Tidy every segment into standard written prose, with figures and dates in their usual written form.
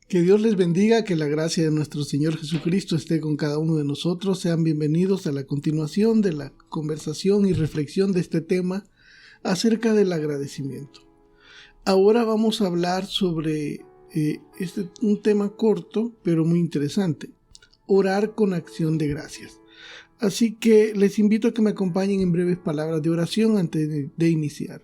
Que Dios les bendiga, que la gracia de nuestro Señor Jesucristo esté con cada uno de nosotros. Sean bienvenidos a la continuación de la conversación y reflexión de este tema acerca del agradecimiento. Ahora vamos a hablar sobre un tema corto, pero muy interesante: orar con acción de gracias. Así que les invito a que me acompañen en breves palabras de oración antes de iniciar.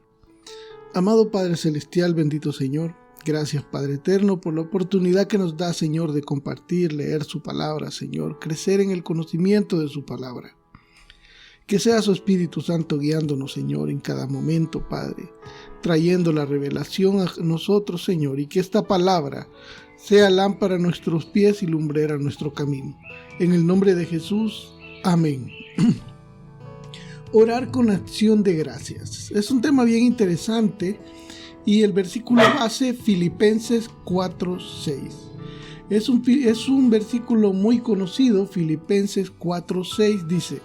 Amado Padre Celestial, bendito Señor, gracias Padre Eterno por la oportunidad que nos da, Señor, de compartir, leer su palabra, Señor, crecer en el conocimiento de su palabra. Que sea su Espíritu Santo guiándonos, Señor, en cada momento, Padre, trayendo la revelación a nosotros, Señor, y que esta palabra sea lámpara a nuestros pies y lumbrera a nuestro camino. En el nombre de Jesús, amén. Orar con acción de gracias. Es un tema bien interesante y el versículo base, Filipenses 4:6. Es un versículo muy conocido. Filipenses 4:6 dice: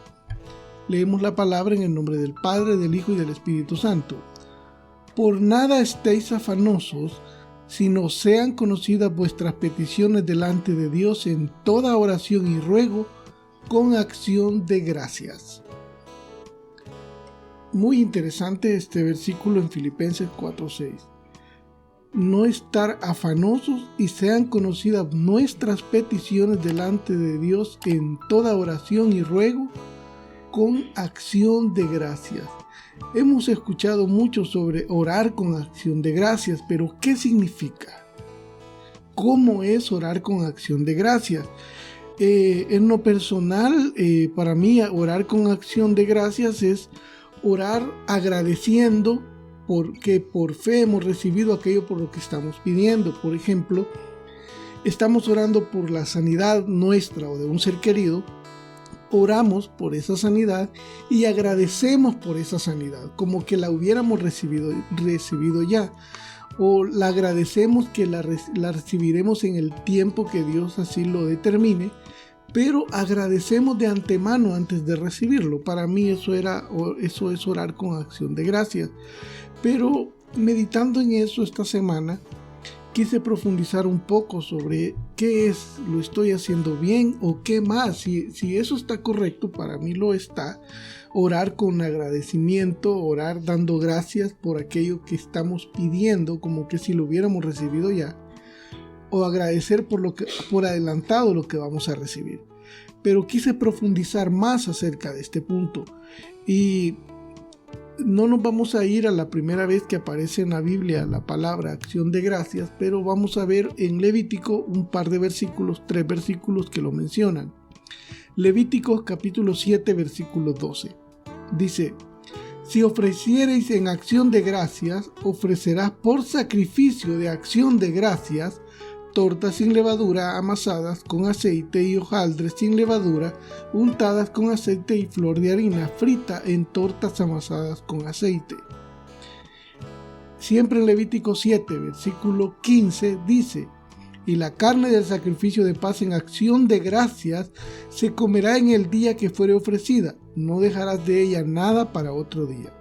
leemos la palabra en el nombre del Padre, del Hijo y del Espíritu Santo. Por nada estéis afanosos, sino sean conocidas vuestras peticiones delante de Dios en toda oración y ruego con acción de gracias. Muy interesante este versículo en Filipenses 4:6. No estar afanosos y sean conocidas nuestras peticiones delante de Dios en toda oración y ruego con acción de gracias. Hemos escuchado mucho sobre orar con acción de gracias, pero ¿qué significa? ¿Cómo es orar con acción de gracias? En lo personal, para mí orar con acción de gracias es orar agradeciendo porque por fe hemos recibido aquello por lo que estamos pidiendo. Por ejemplo, estamos orando por la sanidad nuestra o de un ser querido, oramos por esa sanidad y agradecemos por esa sanidad, como que la hubiéramos recibido ya, o la agradecemos que la recibiremos en el tiempo que Dios así lo determine, pero agradecemos de antemano antes de recibirlo. Para mí eso es orar con acción de gracias. Pero meditando en eso esta semana, quise profundizar un poco sobre qué es, lo estoy haciendo bien o qué más. Si eso está correcto, para mí lo está. Orar con agradecimiento, orar dando gracias por aquello que estamos pidiendo, como que si lo hubiéramos recibido ya. O agradecer por adelantado lo que vamos a recibir. Pero quise profundizar más acerca de este punto. Y no nos vamos a ir a la primera vez que aparece en la Biblia la palabra acción de gracias, pero vamos a ver en Levítico un par de versículos, 3 versículos que lo mencionan. Levítico capítulo 7, versículo 12. Dice: si ofreciereis en acción de gracias, ofrecerás por sacrificio de acción de gracias tortas sin levadura amasadas con aceite y hojaldres sin levadura untadas con aceite y flor de harina frita en tortas amasadas con aceite. Siempre en Levítico 7, versículo 15 dice: y la carne del sacrificio de paz en acción de gracias se comerá en el día que fuere ofrecida, no dejarás de ella nada para otro día.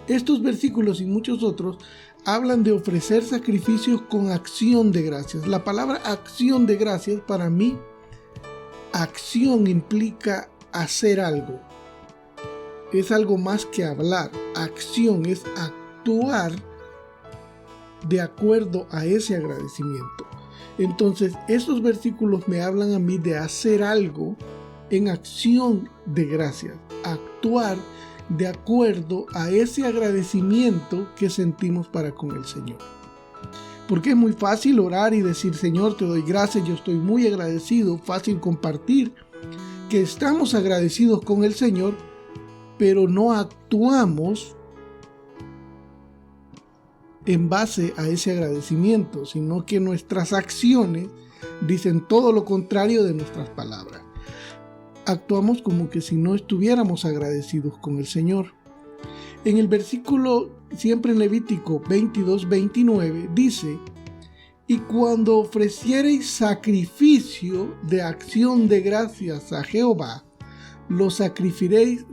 Estos versículos y muchos otros hablan de ofrecer sacrificios con acción de gracias. La palabra acción de gracias, para mí, acción implica hacer algo. Es algo más que hablar. Acción es actuar de acuerdo a ese agradecimiento. Entonces, estos versículos me hablan a mí de hacer algo en acción de gracias. Actuar de acuerdo a ese agradecimiento que sentimos para con el Señor. Porque es muy fácil orar y decir: Señor, te doy gracias, yo estoy muy agradecido. Fácil compartir que estamos agradecidos con el Señor, pero no actuamos en base a ese agradecimiento, sino que nuestras acciones dicen todo lo contrario de nuestras palabras. Actuamos como que si no estuviéramos agradecidos con el Señor. En el versículo, siempre en Levítico 22-29, dice: y cuando ofreciereis sacrificio de acción de gracias a Jehová, lo sacrificaréis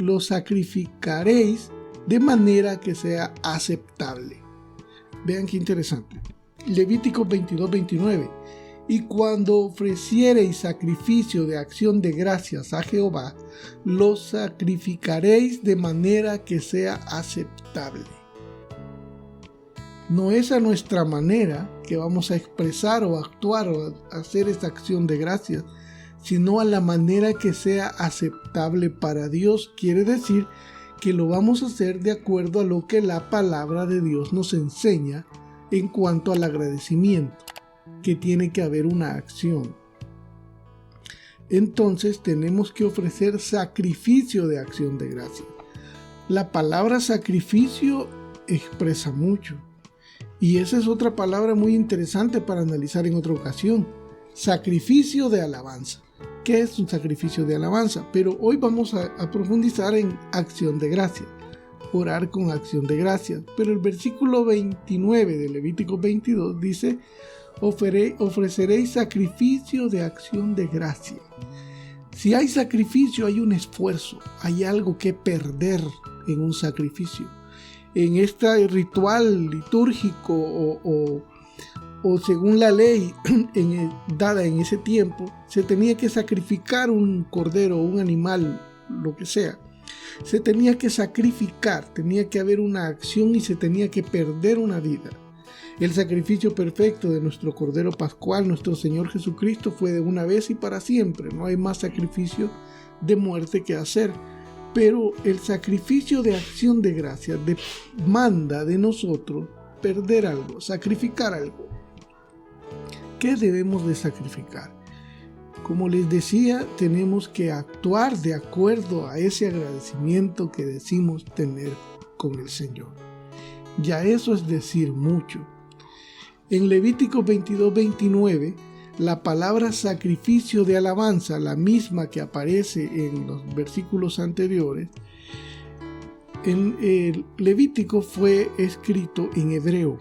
de manera que sea aceptable. Vean qué interesante. Levítico 22:29. Y cuando ofreciereis sacrificio de acción de gracias a Jehová, lo sacrificaréis de manera que sea aceptable. No es a nuestra manera que vamos a expresar o actuar o hacer esta acción de gracias, sino a la manera que sea aceptable para Dios. Quiere decir que lo vamos a hacer de acuerdo a lo que la palabra de Dios nos enseña en cuanto al agradecimiento, que tiene que haber una acción. Entonces tenemos que ofrecer sacrificio de acción de gracias. La palabra sacrificio expresa mucho. Y esa es otra palabra muy interesante para analizar en otra ocasión. Sacrificio de alabanza. ¿Qué es un sacrificio de alabanza? Pero hoy vamos a profundizar en acción de gracias. Orar con acción de gracias. Pero el versículo 29 de Levítico 22 dice: ofreceréis sacrificio de acción de gracia. Si hay sacrificio, hay un esfuerzo, hay algo que perder en un sacrificio. En este ritual litúrgico o según la ley dada en ese tiempo, se tenía que sacrificar un cordero, un animal, lo que sea. Se tenía que sacrificar, tenía que haber una acción y se tenía que perder una vida. El sacrificio perfecto de nuestro Cordero Pascual, nuestro Señor Jesucristo, fue de una vez y para siempre. No hay más sacrificio de muerte que hacer. Pero el sacrificio de acción de gracia demanda de nosotros perder algo, sacrificar algo. ¿Qué debemos de sacrificar? Como les decía, tenemos que actuar de acuerdo a ese agradecimiento que decimos tener con el Señor. Ya eso es decir mucho. En Levítico 22:29, la palabra sacrificio de alabanza, la misma que aparece en los versículos anteriores, en el Levítico fue escrito en hebreo.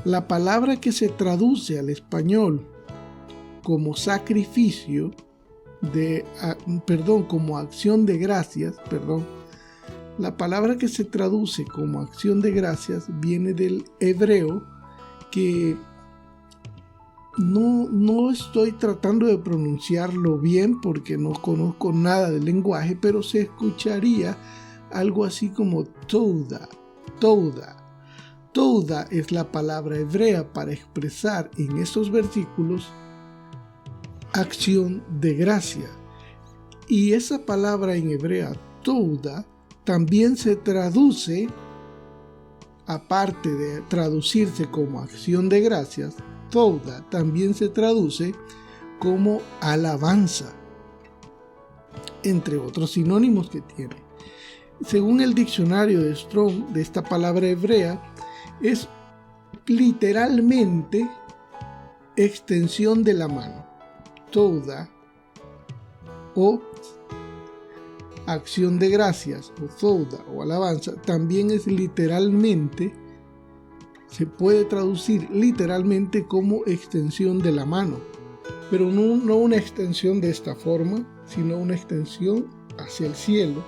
La palabra que se traduce al español como sacrificio como acción de gracias, la palabra que se traduce como acción de gracias viene del hebreo, que no estoy tratando de pronunciarlo bien porque no conozco nada del lenguaje, pero se escucharía algo así como touda. Touda es la palabra hebrea para expresar en estos versículos acción de gracia. Y esa palabra en hebrea, touda, también se traduce, aparte de traducirse como acción de gracias, touda también se traduce como alabanza, entre otros sinónimos que tiene. Según el diccionario de Strong, de esta palabra hebrea, es literalmente extensión de la mano. Touda o acción de gracias o touda o alabanza también es literalmente, se puede traducir literalmente como extensión de la mano, pero no una extensión de esta forma, sino una extensión hacia el cielo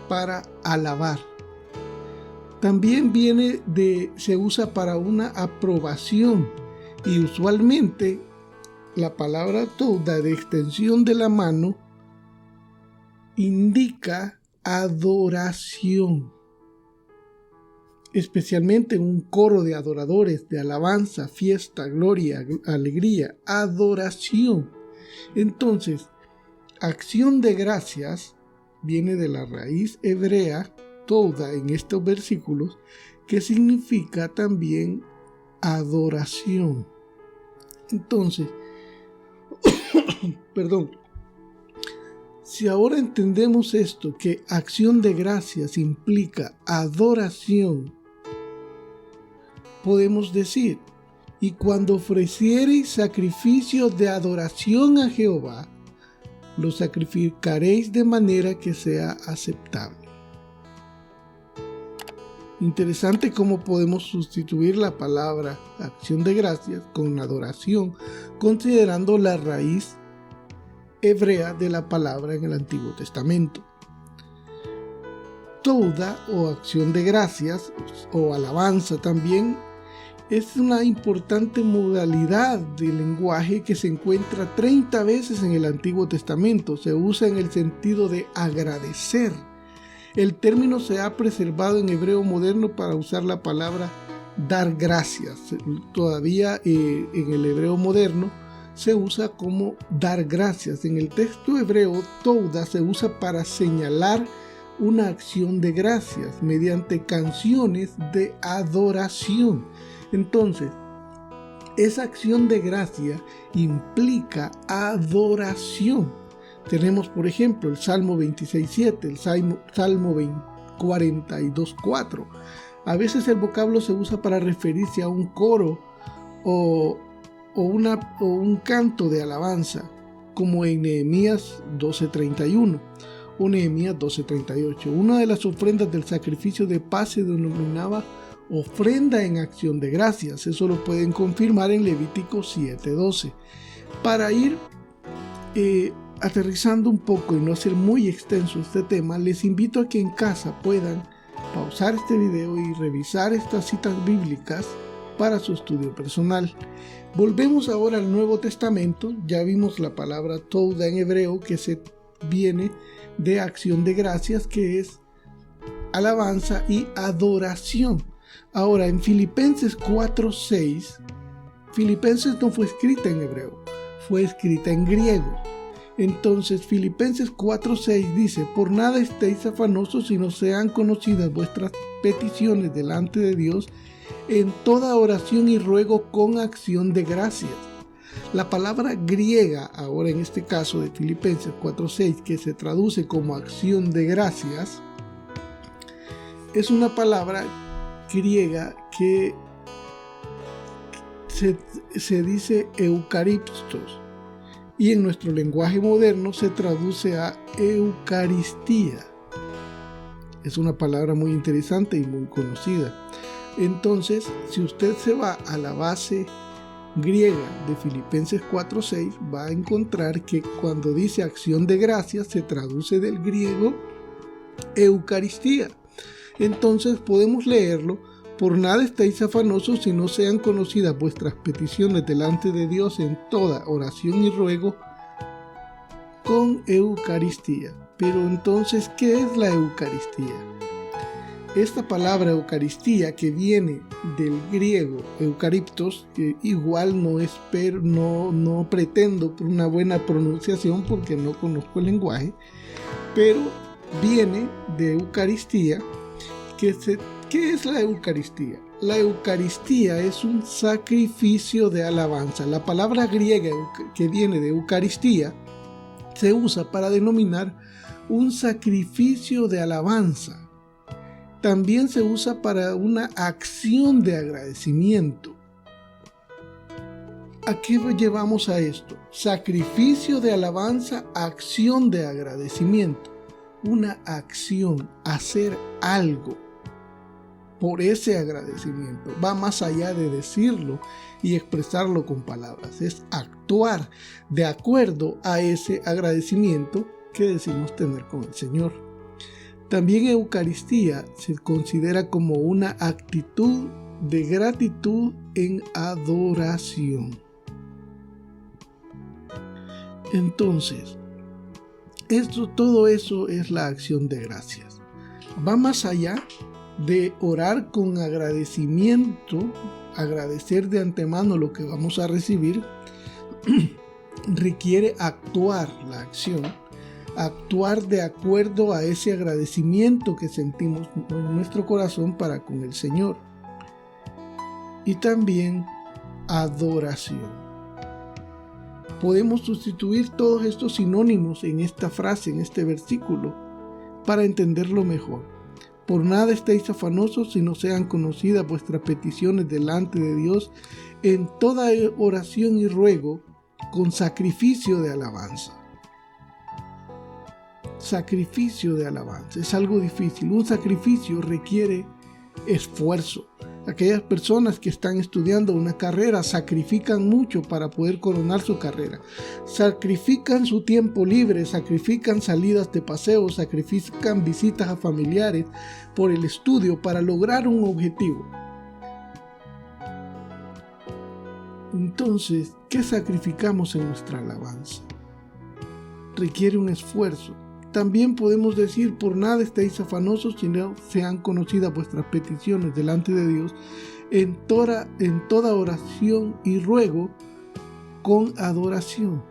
para alabar. También se usa para una aprobación, y usualmente la palabra touda de extensión de la mano indica adoración, especialmente en un coro de adoradores, de alabanza, fiesta, gloria, alegría, adoración. Entonces, acción de gracias viene de la raíz hebrea touda en estos versículos, que significa también adoración. Entonces, si ahora entendemos esto, que acción de gracias implica adoración, podemos decir: y cuando ofreciereis sacrificios de adoración a Jehová, lo sacrificaréis de manera que sea aceptable. Interesante cómo podemos sustituir la palabra acción de gracias con adoración, considerando la raíz hebrea de la palabra en el Antiguo Testamento. Touda o acción de gracias o alabanza también es una importante modalidad de lenguaje que se encuentra 30 veces en el Antiguo Testamento. Se usa en el sentido de agradecer. El término se ha preservado en hebreo moderno para usar la palabra dar gracias. Todavía en el hebreo moderno se usa como dar gracias. En el texto hebreo, Touda se usa para señalar una acción de gracias mediante canciones de adoración. Entonces, esa acción de gracia implica adoración. Tenemos, por ejemplo, el Salmo 26.7, el Salmo 42.4. A veces el vocablo se usa para referirse a un coro o un canto de alabanza, como en Nehemías 12.31 o Nehemías 12.38. Una de las ofrendas del sacrificio de paz se denominaba ofrenda en acción de gracias. Eso lo pueden confirmar en Levítico 7.12. Para ir aterrizando un poco y no hacer muy extenso este tema, les invito a que en casa puedan pausar este video y revisar estas citas bíblicas para su estudio personal. Volvemos ahora al Nuevo Testamento. Ya vimos la palabra Touda en hebreo, que se viene de acción de gracias, que es alabanza y adoración. Ahora, en Filipenses 4.6, Filipenses no fue escrita en hebreo, fue escrita en griego. Entonces, Filipenses 4.6 dice: por nada estéis afanosos, sino sean conocidas vuestras peticiones delante de Dios en toda oración y ruego con acción de gracias. La palabra griega, ahora en este caso de Filipenses 4.6, que se traduce como acción de gracias, es una palabra griega que se dice eucaristos, y en nuestro lenguaje moderno se traduce a Eucaristía. Es una palabra muy interesante y muy conocida. Entonces, si usted se va a la base griega de Filipenses 4.6, va a encontrar que cuando dice acción de gracias se traduce del griego Eucaristía. Entonces podemos leerlo: por nada estéis afanosos, sino sean conocidas vuestras peticiones delante de Dios en toda oración y ruego con Eucaristía. Pero entonces, ¿qué es la Eucaristía? Esta palabra Eucaristía, que viene del griego eucariptos, que igual no pretendo por una buena pronunciación porque no conozco el lenguaje, pero viene de Eucaristía. ¿Qué es la Eucaristía? La Eucaristía es un sacrificio de alabanza. La palabra griega que viene de Eucaristía se usa para denominar un sacrificio de alabanza. También se usa para una acción de agradecimiento. ¿A qué llevamos a esto? Sacrificio de alabanza, acción de agradecimiento. Una acción, hacer algo por ese agradecimiento. Va más allá de decirlo y expresarlo con palabras. Es actuar de acuerdo a ese agradecimiento que decimos tener con el Señor. También Eucaristía se considera como una actitud de gratitud en adoración. Entonces, todo eso es la acción de gracias. Va más allá de orar con agradecimiento, agradecer de antemano lo que vamos a recibir. Requiere actuar la acción, actuar de acuerdo a ese agradecimiento que sentimos en nuestro corazón para con el Señor. Y también adoración. Podemos sustituir todos estos sinónimos en esta frase, en este versículo, para entenderlo mejor. Por nada estéis afanosos, sino sean conocidas vuestras peticiones delante de Dios en toda oración y ruego con sacrificio de alabanza. Sacrificio de alabanza es algo difícil. Un sacrificio requiere esfuerzo. Aquellas personas que están estudiando una carrera sacrifican mucho para poder coronar su carrera. Sacrifican su tiempo libre, sacrifican salidas de paseo, sacrifican visitas a familiares por el estudio para lograr un objetivo. Entonces, ¿qué sacrificamos en nuestra alabanza? Requiere un esfuerzo. También podemos decir: por nada estéis afanosos, sino sean conocidas vuestras peticiones delante de Dios en toda oración y ruego con adoración.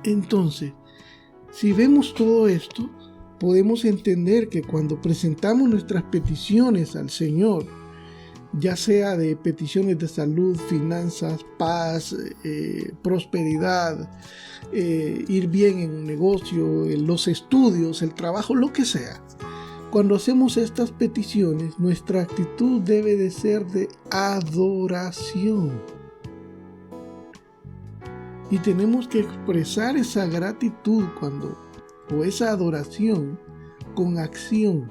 Entonces, si vemos todo esto, podemos entender que cuando presentamos nuestras peticiones al Señor, ya sea de peticiones de salud, finanzas, paz, prosperidad, ir bien en un negocio, en los estudios, el trabajo, lo que sea. Cuando hacemos estas peticiones, nuestra actitud debe de ser de adoración. Y tenemos que expresar esa gratitud o esa adoración con acción.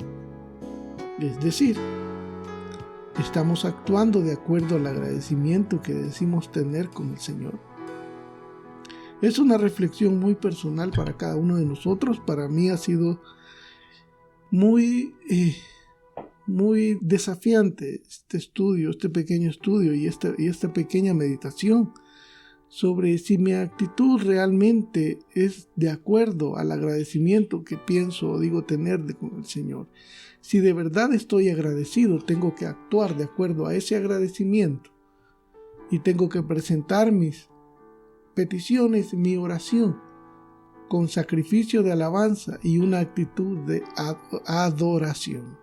Es decir, estamos actuando de acuerdo al agradecimiento que decimos tener con el Señor. Es una reflexión muy personal para cada uno de nosotros. Para mí ha sido muy desafiante este pequeño estudio y esta pequeña meditación sobre si mi actitud realmente es de acuerdo al agradecimiento que pienso o digo tener con el Señor. Si de verdad estoy agradecido, tengo que actuar de acuerdo a ese agradecimiento y tengo que presentar mis peticiones, mi oración, con sacrificio de alabanza y una actitud de adoración.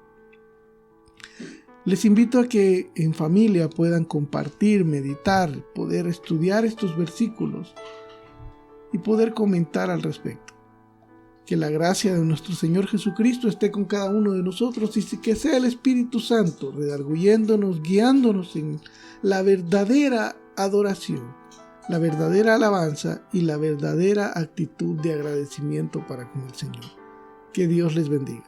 Les invito a que en familia puedan compartir, meditar, poder estudiar estos versículos y poder comentar al respecto. Que la gracia de nuestro Señor Jesucristo esté con cada uno de nosotros y que sea el Espíritu Santo redarguyéndonos, guiándonos en la verdadera adoración, la verdadera alabanza y la verdadera actitud de agradecimiento para con el Señor. Que Dios les bendiga.